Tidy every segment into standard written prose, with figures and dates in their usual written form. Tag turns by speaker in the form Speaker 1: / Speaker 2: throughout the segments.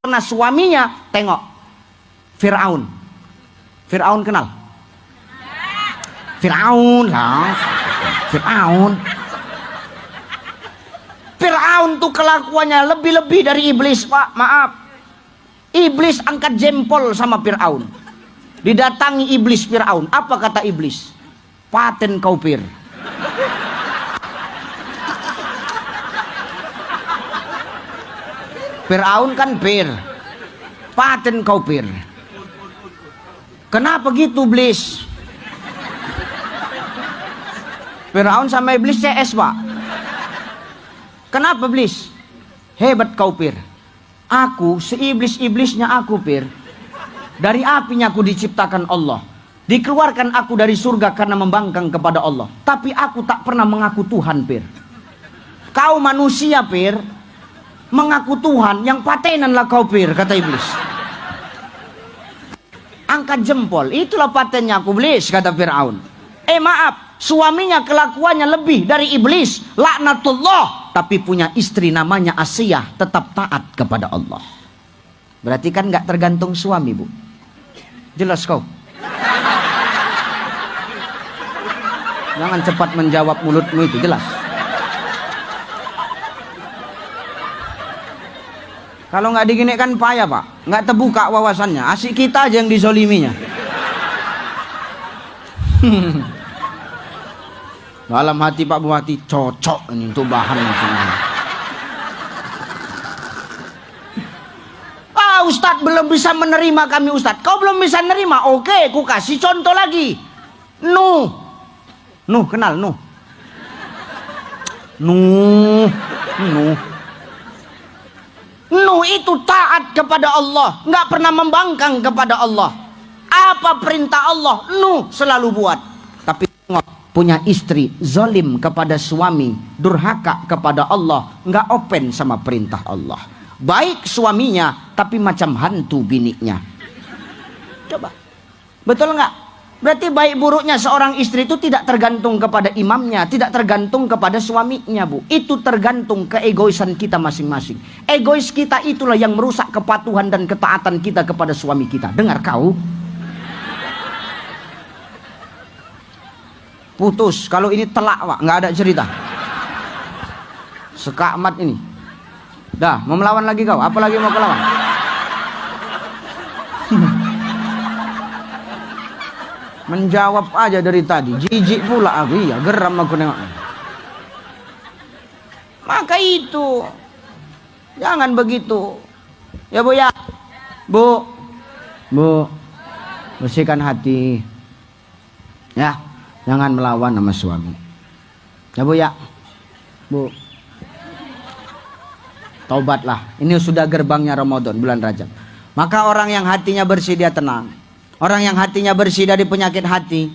Speaker 1: karena suaminya. Tengok Fir'aun. Fir'aun kenal? Fir'aun lah. Fir'aun tuh kelakuannya lebih-lebih dari iblis, Pak. Maaf. Iblis angkat jempol sama Fir'aun. Didatangi iblis Fir'aun. Apa kata iblis? Paten kau Fir. Fir'aun kan Fir. Paten kau Fir. Kenapa gitu iblis? Fir'aun sama iblis CS, Pak. Kenapa iblis? Hebat kau Fir. Aku seiblis-iblisnya aku Fir. Dari apinya aku diciptakan Allah. Dikeluarkan aku dari surga karena membangkang kepada Allah. Tapi aku tak pernah mengaku Tuhan Fir. Kau manusia Fir, mengaku Tuhan, yang patenan lah kau Fir, kata iblis. Angkat jempol, itulah patennya aku iblis, kata Fir'aun. Maaf, suaminya kelakuannya lebih dari iblis, laknatullah. Tapi punya istri namanya Asiyah, tetap taat kepada Allah. Berarti kan gak tergantung suami, Bu. Jelas kau? Jangan cepat menjawab, mulutmu itu jelas. Kalau nggak digini kan payah, Pak. Nggak terbuka wawasannya. Asik kita aja yang dizoliminya. Dalam hati Pak Bupati cocok ini untuk bahan ini. Ustadz belum bisa menerima kami Ustadz. Kau belum bisa menerima? Oke, ku kasih contoh lagi. Nuh, kenal Nuh? Nuh itu taat kepada Allah, nggak pernah membangkang kepada Allah. Apa perintah Allah, Nuh selalu buat. Tapi punya istri zalim kepada suami, durhaka kepada Allah, nggak open sama perintah Allah. Baik suaminya, tapi macam hantu biniknya. Coba, betul nggak? Berarti baik buruknya seorang istri itu tidak tergantung kepada imamnya, tidak tergantung kepada suaminya, Bu. Itu tergantung keegoisan kita masing-masing. Egois kita itulah yang merusak kepatuhan dan ketaatan kita kepada suami kita. Dengar kau? Putus, kalau ini telak, Pak, nggak ada cerita. Sekamat ini. Dah, mau melawan lagi kau? Apa lagi mau kau lawan? Menjawab aja dari tadi, jijik pula aku. Iya, geram aku nengok. Maka itu jangan begitu ya, Bu ya. Bu bersihkan hati ya, jangan melawan sama suami ya, Bu ya. Bu, taubatlah, ini sudah gerbangnya Ramadan, bulan Rajab. Maka orang yang hatinya bersih dia tenang. Orang yang hatinya bersih dari penyakit hati,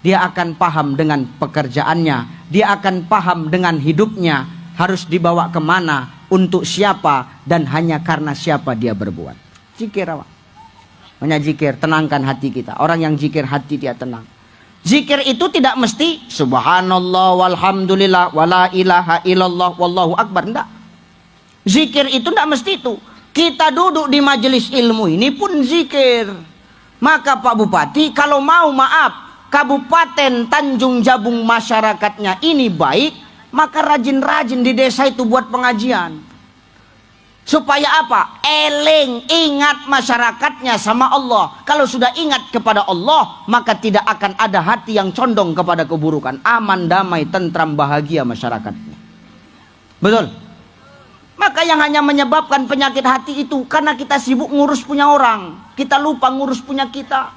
Speaker 1: dia akan paham dengan pekerjaannya, dia akan paham dengan hidupnya, harus dibawa kemana, untuk siapa, dan hanya karena siapa dia berbuat. Zikir, awak. Banyak zikir, tenangkan hati kita. Orang yang zikir hati dia tenang. Zikir itu tidak mesti subhanallah walhamdulillah wala ilaha illallah wallahu akbar, enggak. Zikir itu enggak mesti itu. Kita duduk di majelis ilmu ini pun zikir. Maka Pak Bupati, kalau mau maaf, Kabupaten Tanjung Jabung masyarakatnya ini baik, maka rajin-rajin di desa itu buat pengajian. Supaya apa? Eling, ingat masyarakatnya sama Allah. Kalau sudah ingat kepada Allah, maka tidak akan ada hati yang condong kepada keburukan. Aman, damai, tentram, bahagia masyarakatnya. Betul? Maka yang hanya menyebabkan penyakit hati itu karena kita sibuk ngurus punya orang. Kita lupa ngurus punya kita.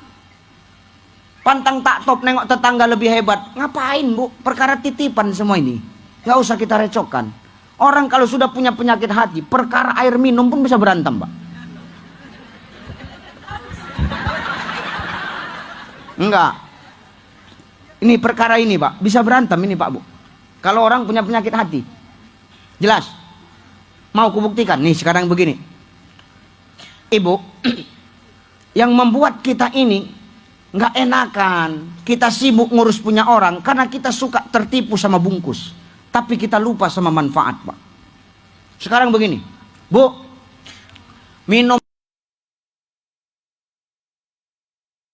Speaker 1: Pantang tak top nengok tetangga lebih hebat. Ngapain, Bu? Perkara titipan semua ini. Nggak usah kita recokkan. Orang kalau sudah punya penyakit hati, perkara air minum pun bisa berantem, Pak. Enggak. Ini perkara ini, Pak. Bisa berantem ini, Pak, Bu. Kalau orang punya penyakit hati. Jelas. Mau kubuktikan nih sekarang begini, Ibu, yang membuat kita ini nggak enakan, kita sibuk ngurus punya orang karena kita suka tertipu sama bungkus, tapi kita lupa sama manfaat, Pak. Sekarang begini, Bu, minum